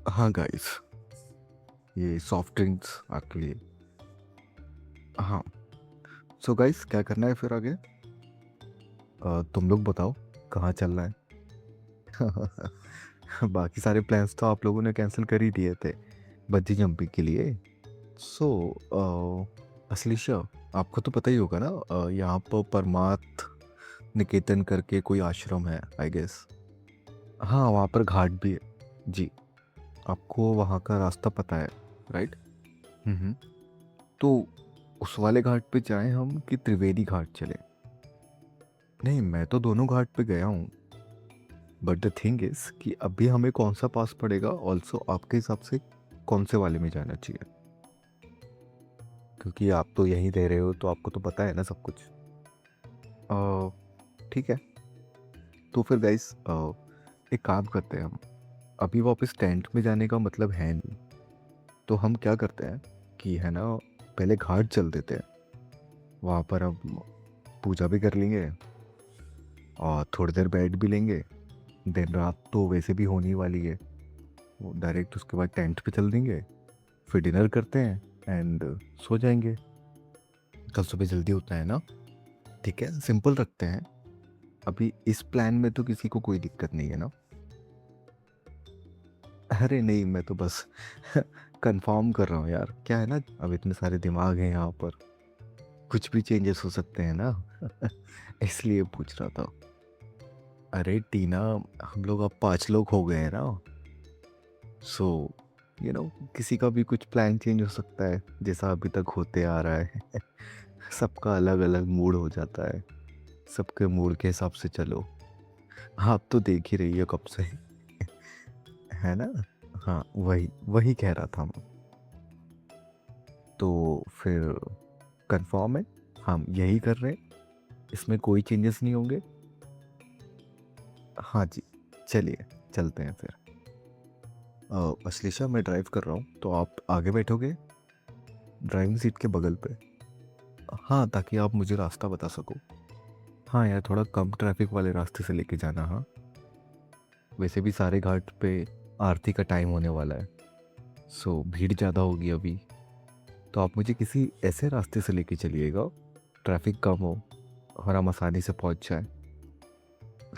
हाँ गाइस, ये soft drinks आपके लिए। हाँ। सो गाइस, क्या करना है फिर आगे? तुम लोग बताओ, कहाँ चलना है? बाकी सारे प्लान्स तो आप लोगों ने कैंसिल कर ही दिए थे बंजी जंपिंग के लिए। सो असलीशा, आपको तो पता ही होगा ना, यहाँ पर परमार्थ निकेतन करके कोई आश्रम है आई गेस। हाँ, वहाँ पर घाट भी है। जी, आपको वहाँ का रास्ता पता है, राइट? हम्म। तो उस वाले घाट पे जाएं हम कि त्रिवेणी घाट चले? नहीं, मैं तो दोनों घाट पे गया हूँ, बट द थिंग इज कि अभी हमें कौन सा पास पड़ेगा, ऑल्सो आपके हिसाब से कौन से वाले में जाना चाहिए? क्योंकि आप तो यहीं रह रहे हो तो आपको तो पता है ना सब कुछ। ठीक है, तो फिर गाइस एक काम करते हैं हम। अभी वापस टेंट में जाने का मतलब है नहीं, तो हम क्या करते हैं कि है ना, पहले घाट चल देते हैं। वहाँ पर हम पूजा भी कर लेंगे और थोड़ी देर बैठ भी लेंगे। दिन रात तो वैसे भी होने वाली है, वो डायरेक्ट उसके बाद टेंट पे चल देंगे, फिर डिनर करते हैं एंड सो जाएंगे। कल सुबह जल्दी उठना है ना। ठीक है, सिंपल रखते हैं। अभी इस प्लान में तो किसी को कोई दिक्कत नहीं है ना? अरे नहीं, मैं तो बस कंफर्म कर रहा हूँ यार। क्या है ना, अब इतने सारे दिमाग हैं यहाँ पर, कुछ भी चेंजेस हो सकते हैं ना। इसलिए पूछ रहा था। अरे टीना, हम लोग अब 5 लोग हो गए हैं ना। सो किसी का भी कुछ प्लान चेंज हो सकता है, जैसा अभी तक होते आ रहा है। सबका अलग अलग मूड हो जाता है, सबके मूड के हिसाब से चलो। आप तो देख ही रही हो कब से। है ना? हाँ, वही वही कह रहा था मैं। तो फिर कंफर्म है, हम यही कर रहे हैं, इसमें कोई चेंजेस नहीं होंगे। हाँ जी, चलिए चलते हैं फिर। अश्लेषा, मैं ड्राइव कर रहा हूँ तो आप आगे बैठोगे ड्राइविंग सीट के बगल पे। हाँ, ताकि आप मुझे रास्ता बता सको। हाँ यार, थोड़ा कम ट्रैफिक वाले रास्ते से लेके जाना। हाँ, वैसे भी सारे घाट पे आरती का टाइम होने वाला है, सो भीड़ ज़्यादा होगी अभी। तो आप मुझे किसी ऐसे रास्ते से लेके चलिएगा, ट्रैफिक कम हो और हम आसानी से पहुंच जाए।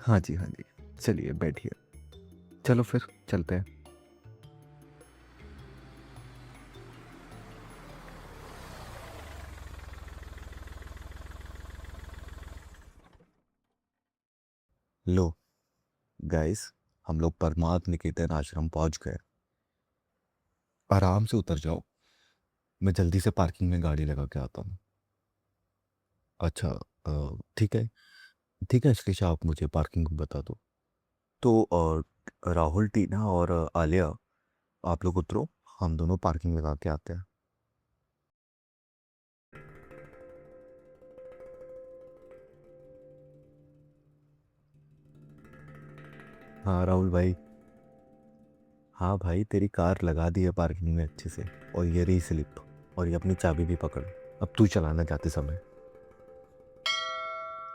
हाँ जी, हाँ जी, चलिए बैठिए। चलो फिर चलते हैं। लो गाइस, हम लोग परमार्थ निकेतन आश्रम पहुंच गए। आराम से उतर जाओ, मैं जल्दी से पार्किंग में गाड़ी लगा के आता हूँ। अच्छा, ठीक है। ठीक है श्रीषा, आप मुझे पार्किंग बता दो। तो राहुल, टीना और आलिया, आप लोग उतरो, हम दोनों पार्किंग लगा के आते हैं। हाँ राहुल भाई। हाँ भाई, तेरी कार लगा दी है पार्किंग में अच्छे से, और ये रही स्लिप, और ये अपनी चाबी भी पकड़। अब तू चलाना जाते समय।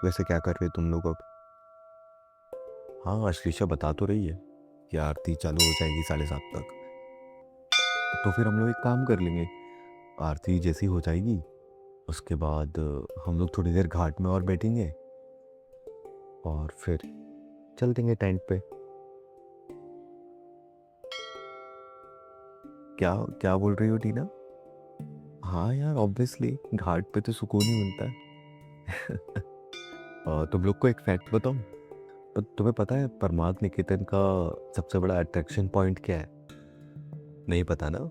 वैसे क्या कर रहे तुम लोग अब? हाँ, श्रीषा बता तो रही है कि आरती चालू हो जाएगी 7:30 तक। तो फिर हम लोग एक काम कर लेंगे, आरती जैसी हो जाएगी उसके बाद हम लोग थोड़ी देर घाट में और बैठेंगे और फिर चल देंगे टेंट पे। क्या क्या बोल रही हो टीना? हाँ यार, ऑब्वियसली घाट पे तो सुकून ही मिलता है। तुम लोग को एक फैक्ट बताऊं? पर तुम्हें पता है परमार्थ निकेतन का सबसे बड़ा अट्रैक्शन पॉइंट क्या है? नहीं पता ना?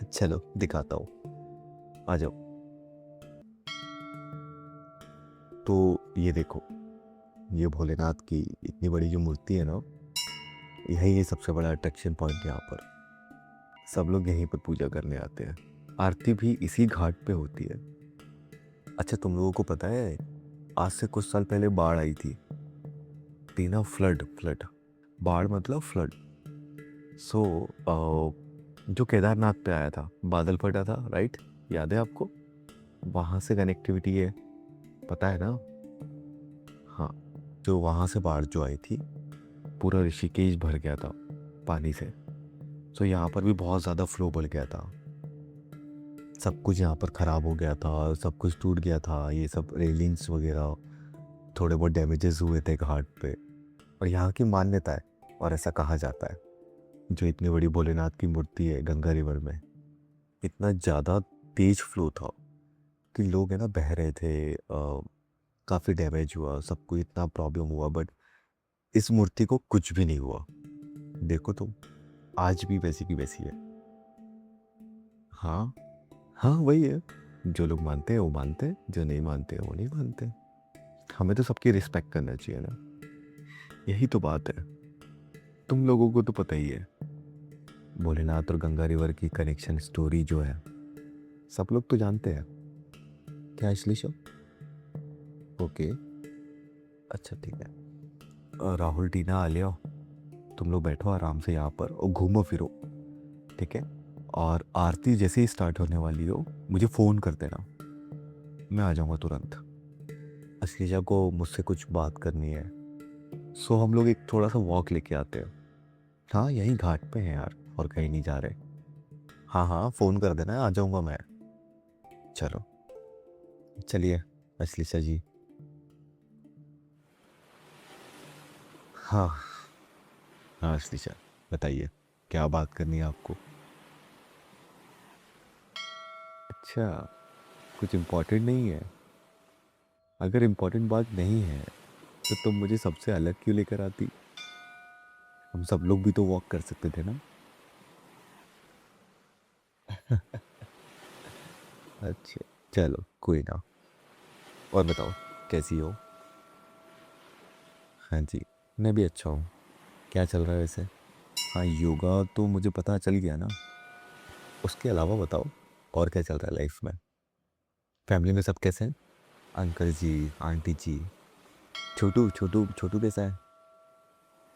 चलो दिखाता हूँ, आ जाओ। तो ये देखो, ये भोलेनाथ की इतनी बड़ी जो मूर्ति है ना, यही ये सबसे बड़ा अट्रैक्शन पॉइंट यहाँ पर। सब लोग यहीं पर पूजा करने आते हैं। आरती भी इसी घाट पे होती है। अच्छा, तुम लोगों को पता है आज से कुछ साल पहले बाढ़ आई थी? टीना, फ्लड फ्लड, बाढ़ मतलब फ्लड। सो जो केदारनाथ पे आया था, बादल फटा था, राइट? याद है आपको? वहाँ से कनेक्टिविटी है, पता है ना? हाँ, जो वहाँ से बाढ़ जो आई थी, पूरा ऋषिकेश भर गया था पानी से। सो यहाँ पर भी बहुत ज़्यादा फ्लो बढ़ गया था। सब कुछ यहाँ पर ख़राब हो गया था, सब कुछ टूट गया था, ये सब रेलिंग्स वगैरह थोड़े बहुत डैमेजेस हुए थे घाट पे। और यहाँ की मान्यता है और ऐसा कहा जाता है, जो इतनी बड़ी भोलेनाथ की मूर्ति है गंगा रिवर में, इतना ज़्यादा तेज फ्लो था कि लोग है ना बह रहे थे, काफ़ी डैमेज हुआ, सबको इतना प्रॉब्लम हुआ, बट इस मूर्ति को कुछ भी नहीं हुआ। देखो तुम, आज भी वैसी की वैसी है। हाँ, हाँ वही है, जो लोग मानते हैं वो मानते हैं, जो नहीं मानते हैं वो नहीं मानते। हमें तो सबकी रिस्पेक्ट करना चाहिए ना, यही तो बात है। तुम लोगों को तो पता ही है भोलेनाथ और गंगा रिवर की कनेक्शन स्टोरी जो है, सब लोग तो जानते हैं। क्या श्लीशो? ओके, अच्छा ठीक है। राहुल, टीना, आ लियो, तुम लोग बैठो आराम से यहाँ पर और घूमो फिरो, ठीक है? और आरती जैसे ही स्टार्ट होने वाली हो मुझे फ़ोन कर देना, मैं आ जाऊँगा तुरंत। अश्लीजा को मुझसे कुछ बात करनी है, सो हम लोग एक थोड़ा सा वॉक लेके आते हैं। हाँ यहीं घाट पे हैं यार, और कहीं नहीं जा रहे। हाँ हाँ फ़ोन कर देना, आ जाऊँगा मैं। चलो चलिए अश्लीजा जी। हाँ हाँ अश्लीजा, बताइए क्या बात करनी है आपको? अच्छा, कुछ इम्पोर्टेंट नहीं है? अगर इम्पोर्टेंट बात नहीं है तो तुम मुझे सबसे अलग क्यों लेकर आती? हम सब लोग भी तो वॉक कर सकते थे ना। अच्छा, चलो कोई ना। और बताओ, कैसी हो? हाँ जी, मैं भी अच्छा हूँ। क्या चल रहा है वैसे? हाँ, योगा तो मुझे पता चल गया ना, उसके अलावा बताओ और क्या चल रहा है लाइफ में? फैमिली में सब कैसे हैं? अंकल जी, आंटी जी, छोटू छोटू छोटू कैसा है?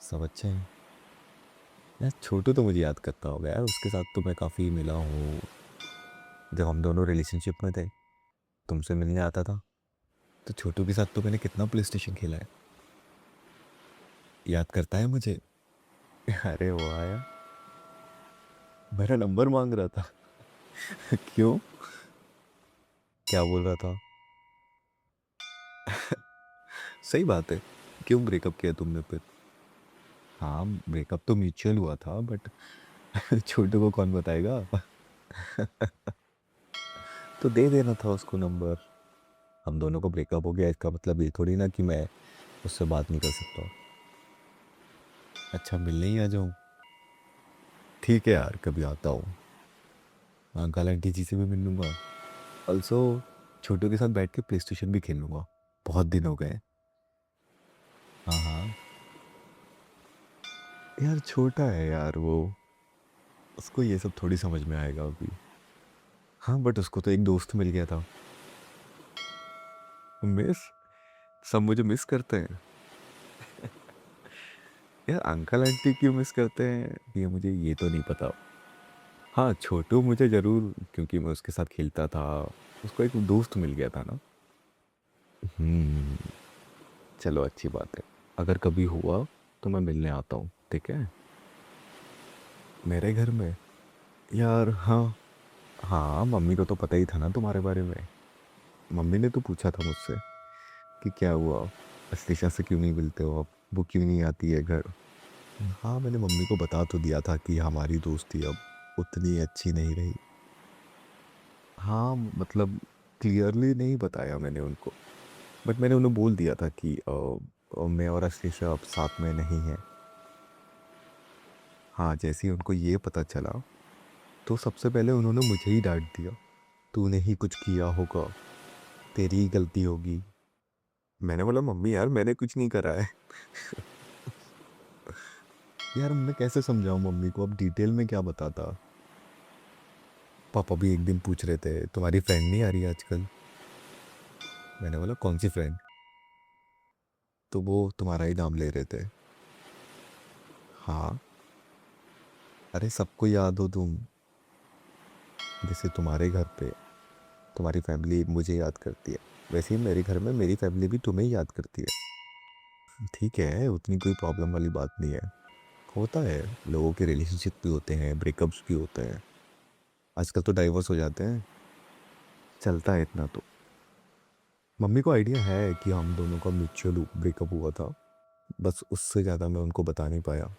सब अच्छे हैं। यार छोटू तो मुझे याद करता होगा यार, उसके साथ तो मैं काफ़ी मिला हूँ। जब हम दोनों रिलेशनशिप में थे, तुमसे मिलने आता था, तो छोटू के साथ तो मैंने कितना प्ले स्टेशन खेला है, याद करता है मुझे। अरे वाह यार, मेरा नंबर मांग रहा था। क्यों? क्या बोल रहा था? सही बात है, क्यों ब्रेकअप किया तुमने फिर? हाँ ब्रेकअप तो म्यूचुअल हुआ था, बट छोटू को कौन बताएगा? तो दे देना था उसको नंबर। हम दोनों को ब्रेकअप हो गया, इसका मतलब ये थोड़ी ना कि मैं उससे बात नहीं कर सकता। अच्छा, मिलने ही आ जाऊँ? ठीक है यार, कभी आता हूँ। अंकल आंटी जी से भी मिल लूँगा। ऑल्सो छोटू के साथ बैठ के प्ले स्टेशन भी खेल लूँगा, बहुत दिन हो गए। हाँ हाँ, यार छोटा है यार वो, उसको ये सब थोड़ी समझ में आएगा अभी। हाँ बट उसको तो एक दोस्त मिल गया था। मिस, सब मुझे मिस करते हैं। यार अंकल आंटी क्यों मिस करते हैं ये मुझे ये तो नहीं पता। हाँ छोटू मुझे ज़रूर, क्योंकि मैं उसके साथ खेलता था, उसको एक दोस्त मिल गया था ना। हम्म, चलो अच्छी बात है। अगर कभी हुआ तो मैं मिलने आता हूँ, ठीक है? मेरे घर में? यार हाँ, हाँ मम्मी को तो पता ही था ना तुम्हारे बारे में। मम्मी ने तो पूछा था मुझसे कि क्या हुआ, अश्लेषा से क्यों नहीं मिलते हो आप, वो क्यों नहीं आती है घर। हाँ मैंने मम्मी को बता तो दिया था कि हमारी दोस्ती अब उतनी अच्छी नहीं रही। हाँ मतलब क्लियरली नहीं बताया मैंने उनको, बट मैंने उन्हें बोल दिया था कि मैं और अश्लेषा अब साथ में नहीं है। हाँ जैसे ही उनको ये पता चला, तो सबसे पहले उन्होंने मुझे ही डांट दिया, तूने ही कुछ किया होगा, तेरी ही गलती होगी। मैंने बोला मम्मी यार मैंने कुछ नहीं करा है। यार मैं कैसे समझाऊं मम्मी को, अब डिटेल में क्या बताता। पापा भी एक दिन पूछ रहे थे तुम्हारी फ्रेंड नहीं आ रही आजकल। मैंने बोला कौन सी फ्रेंड? तो वो तुम्हारा ही नाम ले रहे थे। हाँ, अरे सबको याद हो तुम, जैसे तुम्हारे घर पे तुम्हारी फैमिली मुझे याद करती है, वैसे ही मेरे घर में मेरी फैमिली भी तुम्हें ही याद करती है। ठीक है, उतनी कोई प्रॉब्लम वाली बात नहीं है, होता है, लोगों के रिलेशनशिप भी होते हैं, ब्रेकअप्स भी होते हैं। आजकल तो डाइवोर्स हो जाते हैं। चलता है इतना तो। मम्मी को आइडिया है कि हम दोनों का म्यूचुअल ब्रेकअप हुआ था, बस उससे ज़्यादा मैं उनको बता नहीं पाया।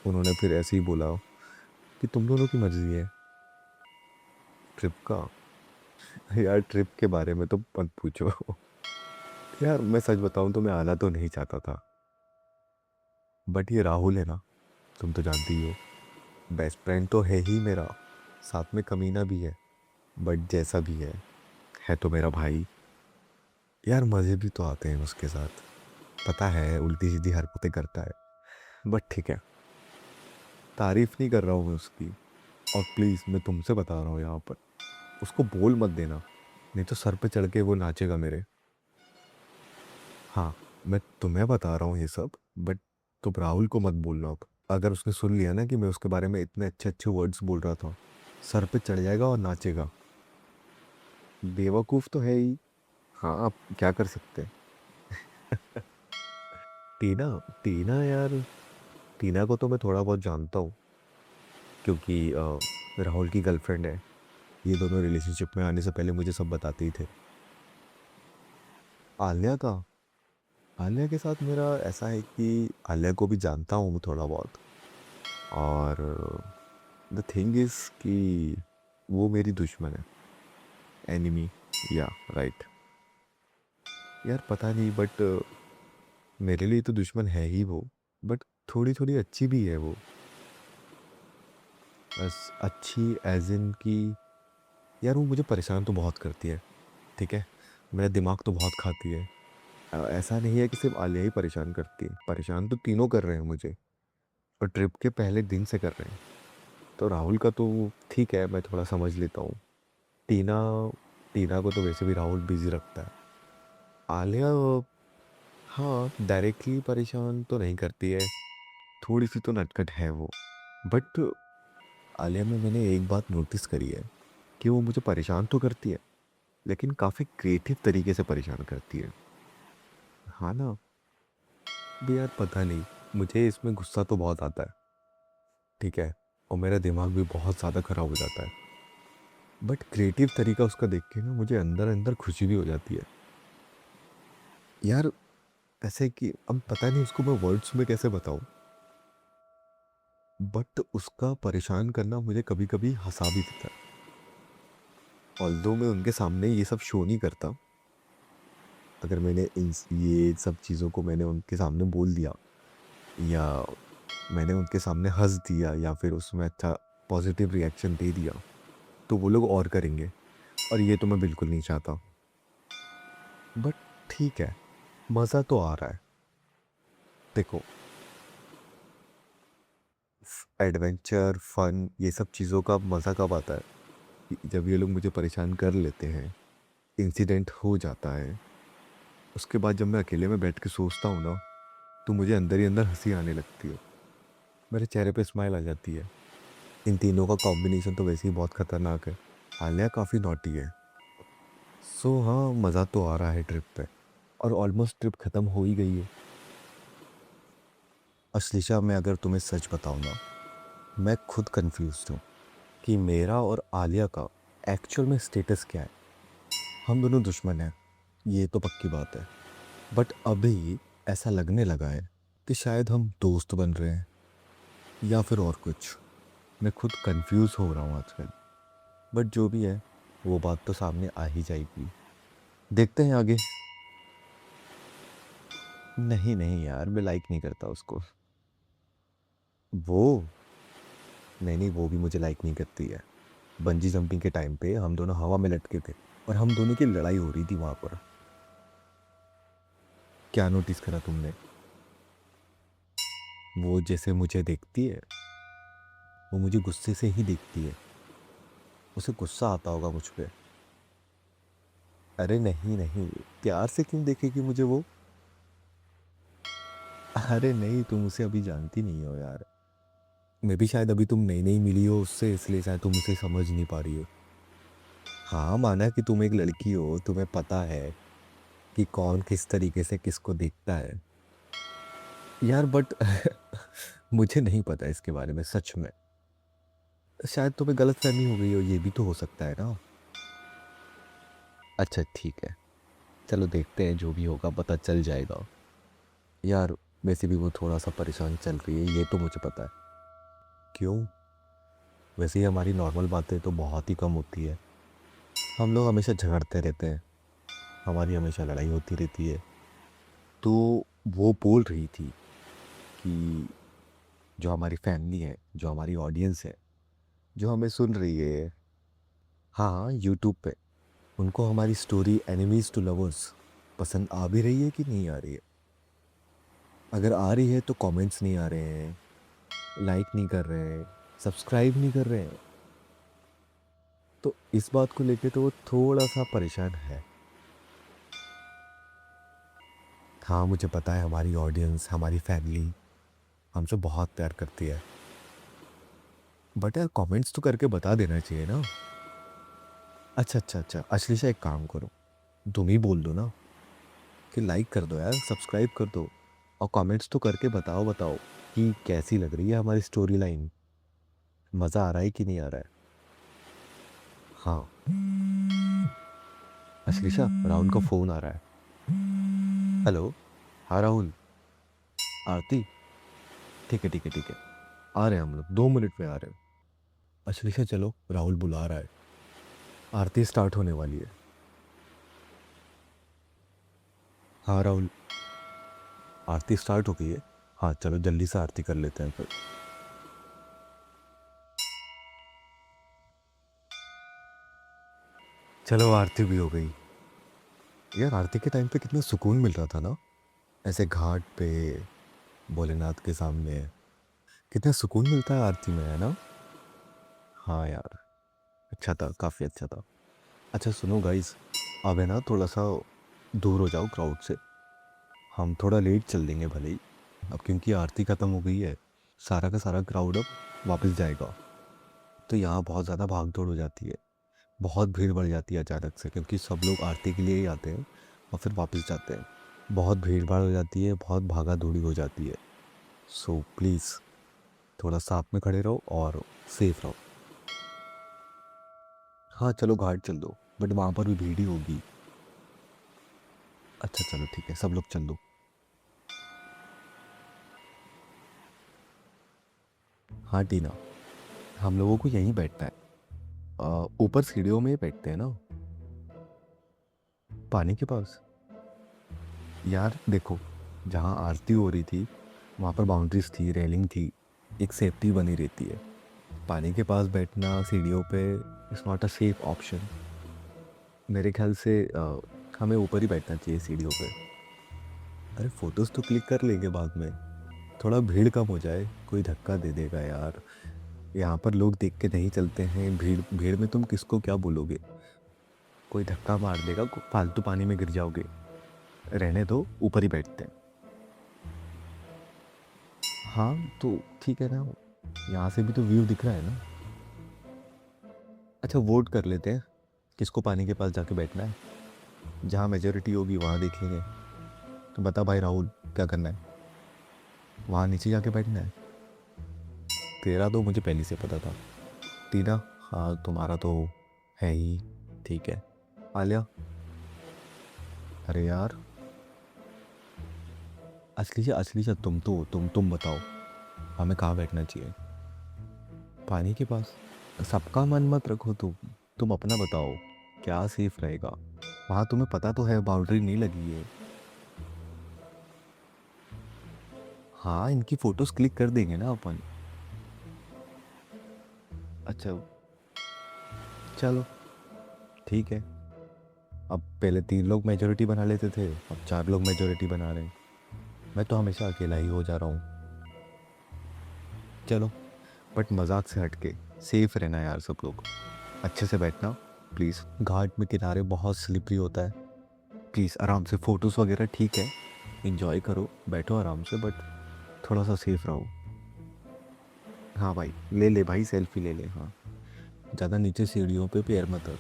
उन्होंने फिर ऐसे ही बोला कि तुम दोनों की मर्जी है। ट्रिप का? यार ट्रिप के बारे में तो मत पूछो। यार मैं सच बताऊं तो मैं आना तो नहीं चाहता था, बट ये राहुल है ना, तुम तो जानती ही हो, बेस्ट फ्रेंड तो है ही मेरा, साथ में कमीना भी है, बट जैसा भी है तो मेरा भाई। यार मज़े भी तो आते हैं उसके साथ, पता है उल्टी सीधी हरकतें करता है, बट ठीक है, तारीफ नहीं कर रहा हूँ मैं उसकी। और प्लीज़ मैं तुमसे बता रहा हूँ यहाँ पर, उसको बोल मत देना, नहीं तो सर पे चढ़ के वो नाचेगा मेरे। हाँ, मैं तुम्हें बता रहा हूँ ये सब, बट तुम राहुल को मत बोलना। अब अगर उसने सुन लिया ना कि मैं उसके बारे में इतने अच्छे अच्छे वर्ड्स बोल रहा था, सर पे चढ़ जाएगा और नाचेगा। बेवकूफ़ तो है ही। हाँ, आप क्या कर सकते हैं। टीना, टीना यार, टीना को तो मैं थोड़ा बहुत जानता हूँ, क्योंकि राहुल की गर्लफ्रेंड है। ये दोनों रिलेशनशिप में आने से पहले मुझे सब बताते ही थे। आलिया का? आलिया के साथ मेरा ऐसा है कि आलिया को भी जानता हूँ मैं थोड़ा बहुत, और द थिंग इज कि वो मेरी दुश्मन है, एनिमी। या राइट। यार पता नहीं, बट मेरे लिए तो दुश्मन है ही वो, बट थोड़ी थोड़ी अच्छी भी है वो। बस अच्छी एज इन की, यार वो मुझे परेशान तो बहुत करती है, ठीक है, मेरा दिमाग तो बहुत खाती है। ऐसा नहीं है कि सिर्फ आलिया ही परेशान करती है, परेशान तो तीनों कर रहे हैं मुझे, और ट्रिप के पहले दिन से कर रहे हैं। तो राहुल का तो ठीक है, मैं थोड़ा समझ लेता हूँ। टीना, टीना को तो वैसे भी राहुल बिजी रखता है। आलिया, हाँ डायरेक्टली परेशान तो नहीं करती है, थोड़ी सी तो नटखट है वो, बट आलिया में मैंने एक बात नोटिस करी है कि वो मुझे परेशान तो करती है, लेकिन काफ़ी क्रिएटिव तरीके से परेशान करती है। हाँ ना। भी यार पता नहीं, मुझे इसमें गुस्सा तो बहुत आता है, ठीक है, और मेरा दिमाग भी बहुत ज़्यादा ख़राब हो जाता है, बट क्रिएटिव तरीका उसका देख के ना मुझे अंदर अंदर खुशी भी हो जाती है। यार ऐसे कि अब पता नहीं उसको मैं वर्ड्स में कैसे बताऊं, बट उसका परेशान करना मुझे कभी कभी हंसा भी देता है। ऑल्दो मैं उनके सामने ये सब शो नहीं करता, अगर मैंने इन ये सब चीज़ों को मैंने उनके सामने बोल दिया, या मैंने उनके सामने हंस दिया, या फिर उसमें अच्छा पॉजिटिव रिएक्शन दे दिया, तो वो लोग और करेंगे, और ये तो मैं बिल्कुल नहीं चाहता। बट ठीक है, मज़ा तो आ रहा है। देखो, एडवेंचर फन ये सब चीज़ों का मज़ा कब आता है कि जब ये लोग मुझे परेशान कर लेते हैं, इंसिडेंट हो जाता है, उसके बाद जब मैं अकेले में बैठ के सोचता हूँ ना, तो मुझे अंदर ही अंदर हंसी आने लगती है, मेरे चेहरे पे स्माइल आ जाती है। इन तीनों का कॉम्बिनेशन तो वैसे ही बहुत खतरनाक है। आलिया काफ़ी नॉटी है। सो हाँ, मज़ा तो आ रहा है ट्रिप पे, और ऑलमोस्ट ट्रिप ख़त्म हो ही गई है। अश्लीषा, मैं अगर तुम्हें सच बताऊँ ना, मैं खुद कंफ्यूज हूँ कि मेरा और आलिया का एक्चुअल में स्टेटस क्या है। हम दोनों दुश्मन हैं, ये तो पक्की बात है, बट अभी ऐसा लगने लगा है कि शायद हम दोस्त बन रहे हैं, या फिर और कुछ। मैं खुद कंफ्यूज हो रहा हूँ आजकल, बट जो भी है वो बात तो सामने आ ही जाएगी। देखते हैं आगे। नहीं नहीं यार, मैं लाइक नहीं करता उसको। वो, नहीं नहीं, वो भी मुझे लाइक नहीं करती है। बंजी जंपिंग के टाइम पे हम दोनों हवा में लटके थे, और हम दोनों की लड़ाई हो रही थी वहां पर। क्या नोटिस करा तुमने? वो जैसे मुझे देखती है, वो मुझे गुस्से से ही देखती है, उसे गुस्सा आता होगा मुझ पे। अरे नहीं नहीं, प्यार से क्यों देखेगी मुझे वो? अरे नहीं, तुम उसे अभी जानती नहीं हो यार। मैं भी शायद अभी तुम नई नई मिली हो उससे, इसलिए शायद तुम उसे समझ नहीं पा रही हो। हाँ, माना कि तुम एक लड़की हो, तुम्हें पता है कि कौन किस तरीके से किसको देखता है। यार बट मुझे नहीं पता इसके बारे में सच में। शायद तुम्हें गलतफ़हमी हो गई हो, ये भी तो हो सकता है ना। अच्छा ठीक है, चलो देखते हैं, जो भी होगा पता चल जाएगा। यार वैसे भी वो थोड़ा-सा परेशान चल रही है, ये तो मुझे पता है। क्यों? वैसे ही हमारी नॉर्मल बातें तो बहुत ही कम होती है। हम लोग हमेशा झगड़ते रहते हैं, हमारी हमेशा लड़ाई होती रहती है। तो वो बोल रही थी कि जो हमारी फैमिली है, जो हमारी ऑडियंस है, जो हमें सुन रही है, हाँ, यूट्यूब पे, उनको हमारी स्टोरी एनिमीज़ टू लवर्स पसंद आ भी रही है कि नहीं आ रही है? अगर आ रही है तो कमेंट्स नहीं आ रहे हैं, लाइक नहीं कर रहे हैं, सब्सक्राइब नहीं कर रहे हैं। तो इस बात को लेके तो वो थोड़ा-सा परेशान है। हाँ, मुझे पता है हमारी ऑडियंस, हमारी फैमिली हमसे बहुत प्यार करती है। बट यार कमेंट्स तो करके बता देना चाहिए ना। अच्छा, अश्लीषा एक काम करो, तुम ही बोल दो ना कि लाइक कर दो यार, सब्सक्राइब कर दो और कमेंट्स तो करके बताओ कि कैसी लग रही है हमारी स्टोरी लाइन, मज़ा आ रहा है कि नहीं आ रहा है। हाँ, अश्लीषा राहुल का फ़ोन आ रहा है। हेलो, हाँ राहुल, आरती, ठीक है, आ रहे हैं हम लोग, 2 मिनट में आ रहे हैं। अश्लीषा चलो, राहुल बुला रहा है, आरती स्टार्ट होने वाली है। हाँ राहुल, आरती स्टार्ट हो गई है। हाँ चलो जल्दी से आरती कर लेते हैं फिर। चलो आरती भी हो गई। यार आरती के टाइम पे कितना सुकून मिल रहा था ना, ऐसे घाट पे भोलेनाथ के सामने, कितना सुकून मिलता है आरती में, है ना। हाँ यार, अच्छा था, काफ़ी अच्छा था। अच्छा सुनो गाइस, अब है ना थोड़ा सा दूर हो जाओ क्राउड से, हम थोड़ा लेट चल देंगे भले ही, अब क्योंकि आरती ख़त्म हो गई है, सारा का सारा क्राउड अब वापस जाएगा। तो यहाँ बहुत ज़्यादा भाग दौड़ हो जाती है, बहुत भीड़ बढ़ जाती है अचानक से, क्योंकि सब लोग आरती के लिए ही आते हैं और फिर वापस जाते हैं। बहुत भीड़ भाड़ हो जाती है, बहुत भागा दौड़ी हो जाती है। सो प्लीज़ थोड़ा साथ में खड़े रहो और सेफ रहो। हाँ चलो घाट चल दो, बट वहाँ पर भी भीड़ ही होगी। अच्छा चलो ठीक है, सब लोग चल दो। हाँ टीना, हम लोगों को यहीं बैठना है, ऊपर सीढ़ियों में ही बैठते हैं ना, पानी के पास। यार देखो, जहाँ आरती हो रही थी वहाँ पर बाउंड्रीज थी, रेलिंग थी, एक सेफ्टी बनी रहती है। पानी के पास बैठना सीढ़ियों पे is not a safe option. मेरे ख्याल से हमें ऊपर ही बैठना चाहिए सीढ़ियों पे। अरे फोटोज़ तो क्लिक कर लेंगे बाद में, थोड़ा भीड़ कम हो जाए, कोई धक्का दे देगा यार, यहाँ पर लोग देख के नहीं चलते हैं, भीड़ भीड़ में तुम किसको क्या बोलोगे, कोई धक्का मार देगा, फालतू पानी में गिर जाओगे। रहने दो, ऊपर ही बैठते हैं। हाँ तो ठीक है ना, यहाँ से भी तो व्यू दिख रहा है ना। अच्छा वोट कर लेते हैं, किसको पानी के पास जाके बैठना है, जहाँ मेजोरिटी होगी वहाँ देख लेंगे। तो बता भाई राहुल, क्या करना है, वहाँ नीचे जाके बैठना है। तेरा तो मुझे पहले से पता था। टीना, हाँ तुम्हारा तो है ही, ठीक है। आलिया, अरे यार असली से तुम बताओ, हमें कहाँ बैठना चाहिए। पानी के पास। सबका मन मत रखो, तुम अपना बताओ, क्या सेफ रहेगा। वहाँ तुम्हें पता तो है बाउंड्री नहीं लगी है। हाँ इनकी फोटोज क्लिक कर देंगे ना अपन। अच्छा चलो ठीक है, अब पहले 3 लोग मेजोरिटी बना लेते थे, अब 4 लोग मेजोरिटी बना रहे हैं। मैं तो हमेशा अकेला ही हो जा रहा हूँ। चलो, बट मजाक से हट के सेफ रहना यार सब लोग, अच्छे से बैठना प्लीज़। घाट में किनारे बहुत स्लिपरी होता है, प्लीज़ आराम से, फ़ोटोज़ वगैरह ठीक है, इंजॉय करो, बैठो आराम से, बट थोड़ा सा सेफ रहो। हाँ भाई, ले ले भाई, सेल्फी ले ले, हाँ, ज़्यादा नीचे सीढ़ियों पे पैर मत रख।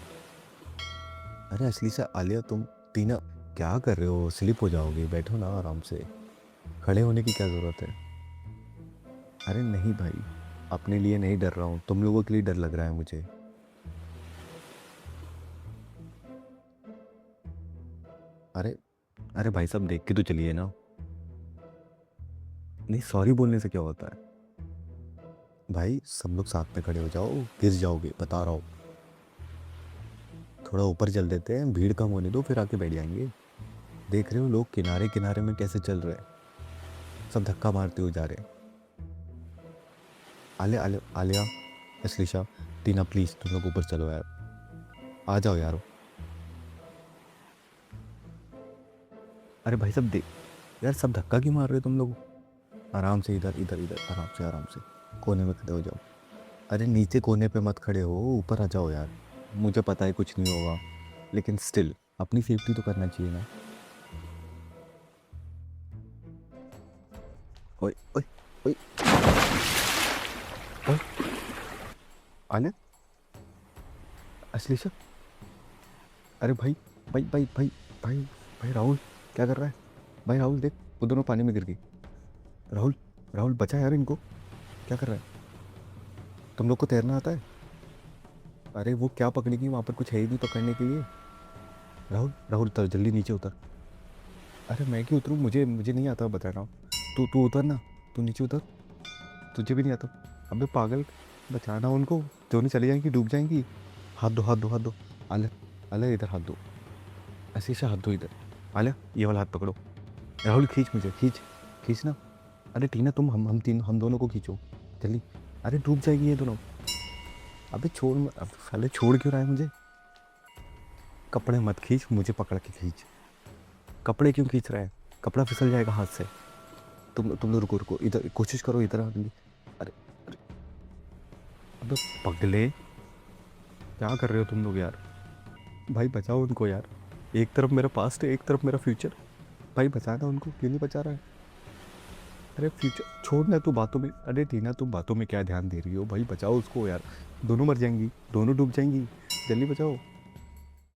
अरे असली से आलिया तुम, टीना, क्या कर रहे हो, स्लिप हो जाओगे, बैठो ना आराम से, खड़े होने की क्या ज़रूरत है। अरे नहीं भाई, अपने लिए नहीं डर रहा हूँ, तुम लोगों के लिए डर लग रहा है मुझे। अरे अरे भाई साहब, देख के तो चलिए ना। नहीं, सॉरी बोलने से क्या होता है भाई, सब लोग साथ में खड़े हो जाओ, गिर जाओगे, बता रहा हूँ। थोड़ा ऊपर चल देते हैं, भीड़ कम होने दो, फिर आके बैठ जाएंगे। देख रहे हो लोग किनारे किनारे में कैसे चल रहे हैं, सब धक्का मारते हुए जा रहे हैं। आलिया आलिया आलिया, असलीशा, टीना, प्लीज तुम लोग ऊपर चलो यार, आ जाओ यार। अरे भाई साहब, देख यार, सब धक्का क्यों मार रहे हो तुम लोग? आराम से, इधर इधर इधर, आराम से आराम से, कोने में खड़े हो जाओ। अरे नीचे कोने पे मत खड़े हो, ऊपर आ जाओ यार। मुझे पता है कुछ नहीं होगा, लेकिन स्टिल अपनी सेफ्टी तो करना चाहिए ना। ओए ओए ओए ओए, आने, असलीशा, अरे भाई भाई भाई भाई भाई भाई राहुल, क्या कर रहा है? भाई राहुल देख, वो दोनों पानी में गिर गई। राहुल, राहुल बचा यार इनको, क्या कर रहा है? तुम लोग को तैरना आता है? अरे वो क्या पकड़ेगी, वहाँ पर कुछ है ही नहीं पकड़ने के लिए। राहुल, राहुल उतर, जल्दी नीचे उतर। अरे मैं क्यों उतरूँ, मुझे मुझे नहीं आता, बता रहा हूँ। तू तू उतर ना, तू नीचे उतर, तुझे भी नहीं आता। अबे पागल, बचाना उनको, दोनों चली जाएंगी, डूब जाएंगी। हाथ दो हाथ दो हाथ दो, आले, आले इधर हाथ दो, ऐसे से हाथ दो इधर। आले, ये वाला हाथ पकड़ो। राहुल खींच, मुझे खींच, खींच ना। अरे टीना, तुम हम तीन, हम दोनों को खींचो जल्दी। अरे डूब जाएगी ये दोनों। अबे छोड़, अब साले छोड़ क्यों रहा है मुझे? कपड़े मत खींच, मुझे पकड़ के खींच। कपड़े क्यों खींच रहा है? कपड़ा फिसल जाएगा हाथ से। तुम लोग रुको रुको, इधर कोशिश करो, इधर आने की। अरे अरे, अबे पगले, क्या कर रहे हो तुम लोग यार? भाई बचाओ उनको यार, एक तरफ मेरा पास्ट है, एक तरफ मेरा फ्यूचर। भाई बचाना उनको, क्यों नहीं बचा रहा है? अरे फ्यूचर छोड़ना तू बातों में, अरे टीना तुम बातों में क्या ध्यान दे रही हो भाई, बचाओ उसको यार, दोनों मर जाएंगी, दोनों डूब जाएंगी, जल्दी बचाओ।